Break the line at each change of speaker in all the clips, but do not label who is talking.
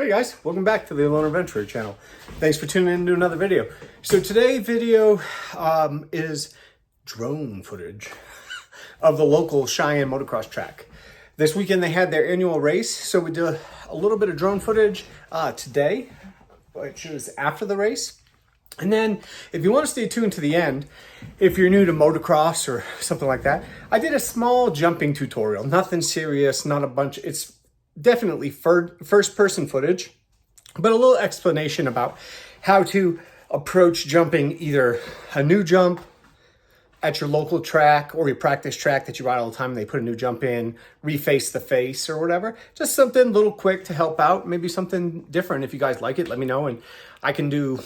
Hey guys, welcome back to the Alone Adventurer channel. Thanks for tuning in to another video. So today's video is drone footage of the local Cheyenne motocross track. This weekend they had their annual race, so we did a little bit of drone footage today, which is after the race. And then if you want to stay tuned to the end, if you're new to motocross or something like that, I did a small jumping tutorial. Nothing serious, not a bunch. It's definitely first person footage, but a little explanation about how to approach jumping either a new jump at your local track or your practice track that you ride all the time and they put a new jump in, reface the face or whatever. Just something a little quick to help out, maybe something different. If you guys like it, let me know and I can do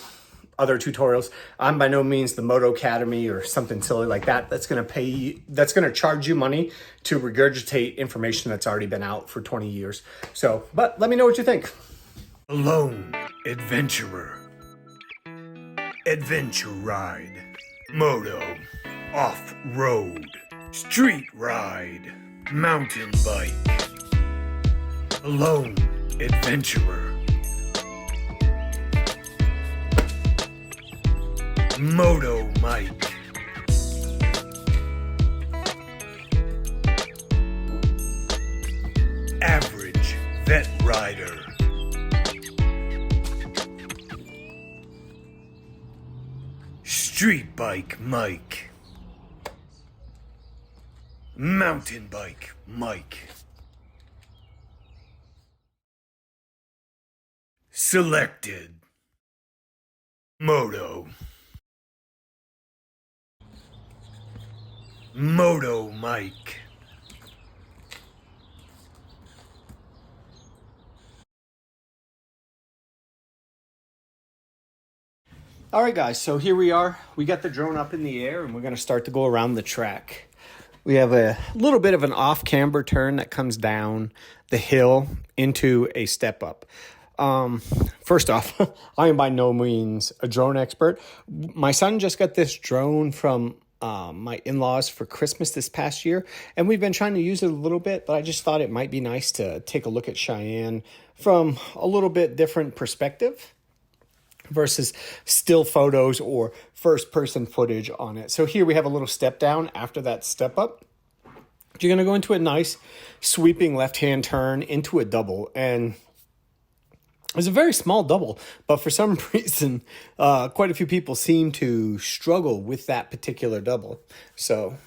other tutorials. I'm by no means the Moto Academy or something silly like that. That's going to charge you money to regurgitate information that's already been out for 20 years. So, but let me know what you think.
Alone adventurer, adventure ride, moto, off-road, street ride, mountain bike, alone adventurer. Moto Mike. Average vet rider. Street bike Mike. Mountain bike Mike. Selected. Moto. Moto Mike.
All right, guys, so here we are. We got the drone up in the air and we're going to start to go around the track. We have a little bit of an off-camber turn that comes down the hill into a step up. First off, I am by no means a drone expert. My son just got this drone from my in-laws for Christmas this past year, and we've been trying to use it a little bit, but I just thought it might be nice to take a look at Cheyenne from a little bit different perspective versus still photos or first-person footage on it. So here we have a little step down after that step up. You're going to go into a nice sweeping left-hand turn into a double, and it's a very small double, but for some reason, quite a few people seem to struggle with that particular double. So,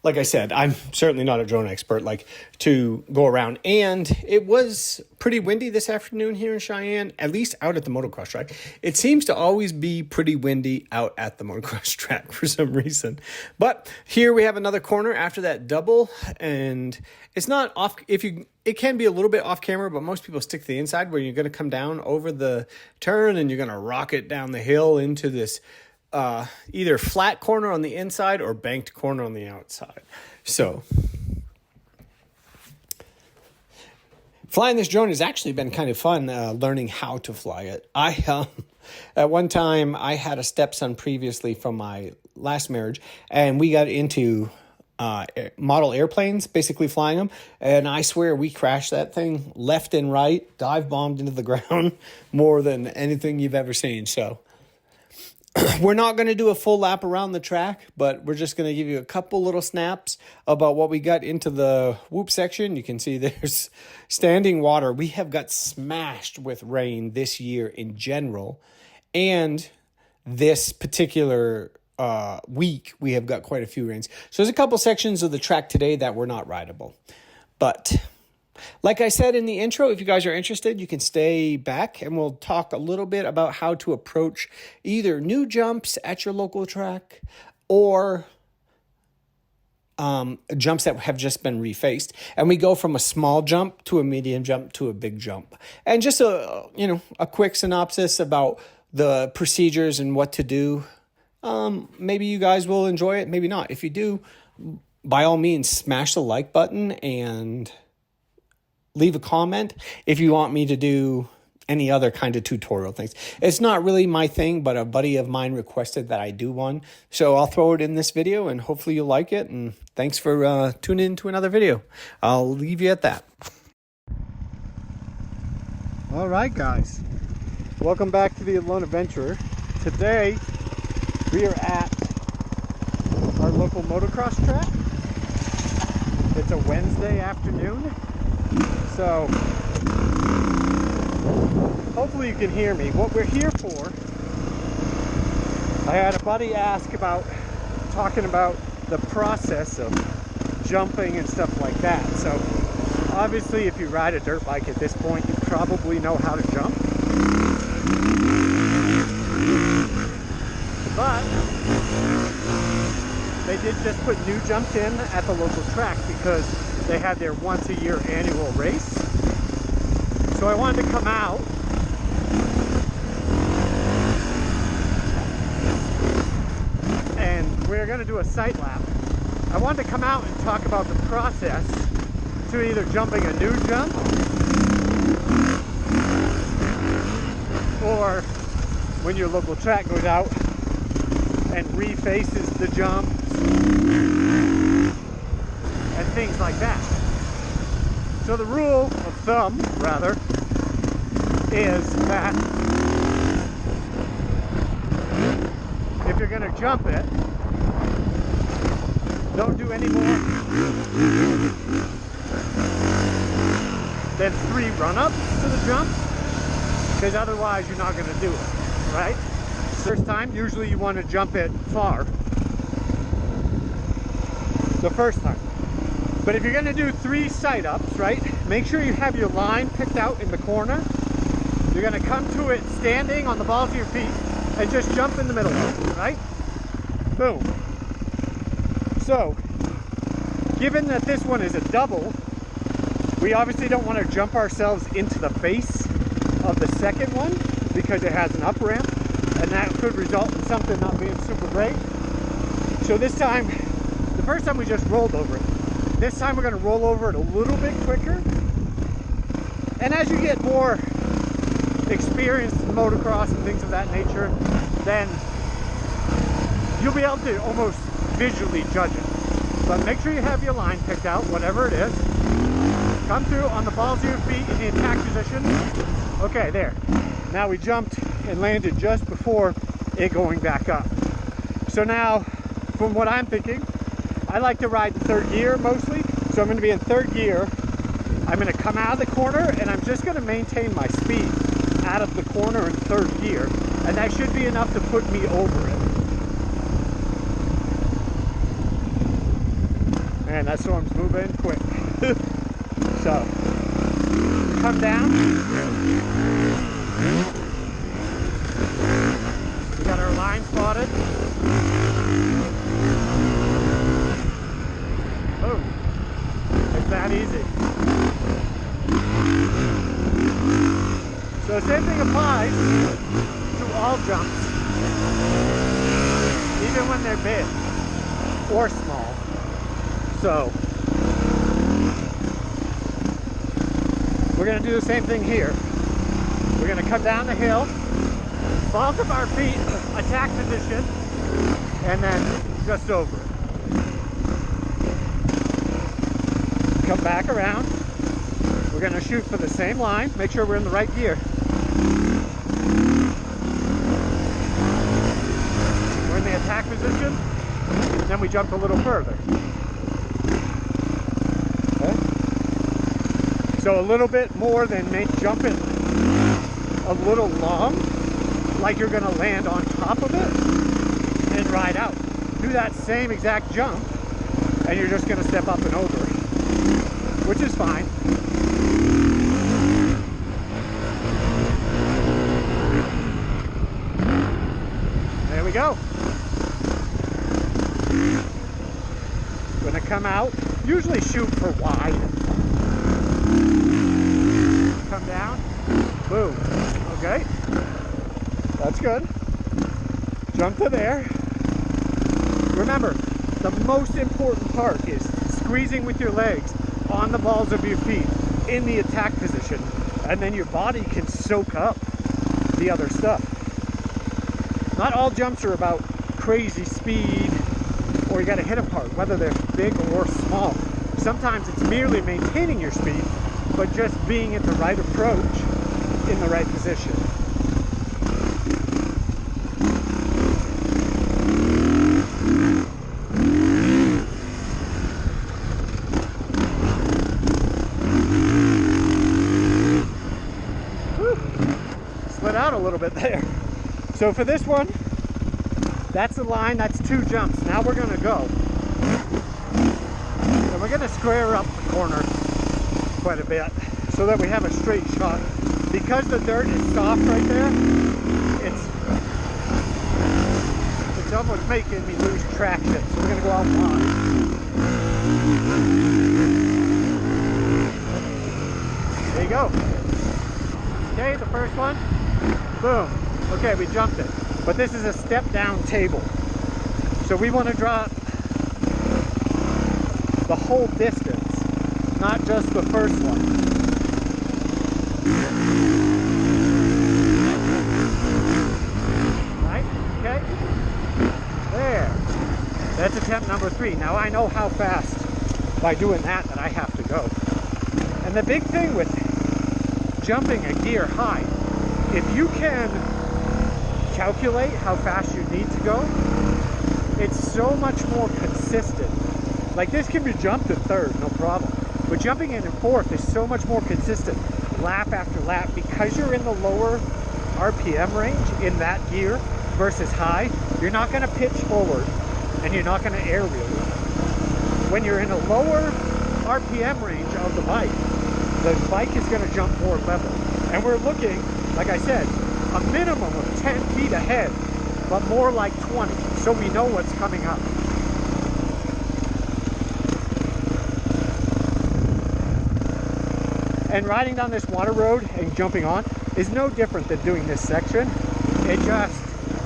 like I said, I'm certainly not a drone expert, like to go around. And it was pretty windy this afternoon here in Cheyenne, at least out at the motocross track. It seems to always be pretty windy out at the motocross track for some reason. But here we have another corner after that double, and it's not off. It can be a little bit off camera, but most people stick to the inside where you're going to come down over the turn and you're going to rocket down the hill into this either flat corner on the inside or banked corner on the outside. So flying this drone has actually been kind of fun, learning how to fly it. At one time I had a stepson previously from my last marriage, and we got into model airplanes, basically flying them. And I swear we crashed that thing left and right, dive bombed into the ground more than anything you've ever seen. So we're not going to do a full lap around the track, but we're just going to give you a couple little snaps about what we got into the whoop section. You can see there's standing water. We have got smashed with rain this year in general. And this particular week, we have got quite a few rains. So there's a couple sections of the track today that were not rideable. But like I said in the intro, if you guys are interested, you can stay back and we'll talk a little bit about how to approach either new jumps at your local track or jumps that have just been refaced. And we go from a small jump to a medium jump to a big jump. And just a quick synopsis about the procedures and what to do. Maybe you guys will enjoy it, maybe not. If you do, by all means, smash the like button and leave a comment if you want me to do any other kind of tutorial things. It's not really my thing, but a buddy of mine requested that I do one. So I'll throw it in this video and hopefully you'll like it. And thanks for tuning in to another video. I'll leave you at that. All right, guys, welcome back to the Alone Adventurer. Today we are at our local motocross track. It's a Wednesday afternoon, so hopefully you can hear me. What we're here for, I had a buddy ask about talking about the process of jumping and stuff like that. So obviously if you ride a dirt bike at this point, you probably know how to jump. But they did just put new jumps in at the local track because they had their once a year annual race. So I wanted to come out and we're going to do a sight lap. I wanted to come out and talk about the process to either jumping a new jump or when your local track goes out and refaces the jumps and things like that. So the rule of thumb, rather, is that if you're going to jump it, don't do any more than 3 run-ups to the jump, because otherwise you're not going to do it, right? First time, usually you want to jump it far the first time. But if you're going to do 3 sight-ups, right, make sure you have your line picked out in the corner. You're going to come to it standing on the balls of your feet and just jump in the middle of it, right? Boom. So, given that this one is a double, we obviously don't want to jump ourselves into the face of the second one because it has an up ramp, and that could result in something not being super great. So this time, the first time we just rolled over it. This time we're going to roll over it a little bit quicker. And as you get more experience in motocross and things of that nature, then you'll be able to almost visually judge it. But make sure you have your line picked out, whatever it is. Come through on the balls of your feet in the attack position. Okay, there. Now we jumped and landed just before it going back up. So now, from what I'm thinking, I like to ride the 3rd gear mostly. So I'm going to be in 3rd gear. I'm going to come out of the corner and I'm just going to maintain my speed out of the corner in 3rd gear. And that should be enough to put me over it. Man, that storm's moving quick. So, come down. We got our line spotted. Boom. It's that easy. So the same thing applies to all jumps, even when they're big or small. So we're going to do the same thing here. We're going to come down the hill, balls of our feet, attack position, and then just over it. Come back around. We're going to shoot for the same line. Make sure we're in the right gear. We're in the attack position, and then we jump a little further. Okay? So a little bit more than jump it a little long, like you're going to land on top of it and ride out. Do that same exact jump, and you're just going to step up and over, which is fine. There we go. Going to come out, usually shoot for wide. Come down, boom. Okay, that's good. Jump to there. Remember, the most important part is squeezing with your legs on the balls of your feet in the attack position, and then your body can soak up the other stuff. Not all jumps are about crazy speed or you got to hit them hard, whether they're big or small. Sometimes it's merely maintaining your speed, but just being at the right approach in the right position. Slid out a little bit there. So for this one, that's the line, that's 2 jumps. Now we're gonna go. And we're gonna square up the corner quite a bit so that we have a straight shot. Because the dirt is soft right there, it's almost making me lose traction. So we're gonna go out wide. There you go. Okay, the first one, boom. Okay, we jumped it. But this is a step down table. So we want to drop the whole distance, not just the first one. Right? Okay? There. That's attempt number 3. Now I know how fast by doing that I have to go. And the big thing with jumping a gear high, if you can calculate how fast you need to go, it's so much more consistent. Like this can be jumped in 3rd, no problem. But jumping in 4th is so much more consistent, lap after lap, because you're in the lower RPM range in that gear versus high. You're not going to pitch forward and you're not going to air wheel. When you're in a lower RPM range of the bike is going to jump more level. And we're looking, like I said, a minimum of 10 feet ahead, but more like 20, so we know what's coming up. And riding down this water road and jumping on is no different than doing this section. It just,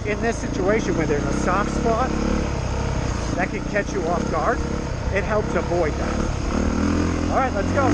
in this situation where there's a soft spot that can catch you off guard, it helps avoid that. All right, let's go.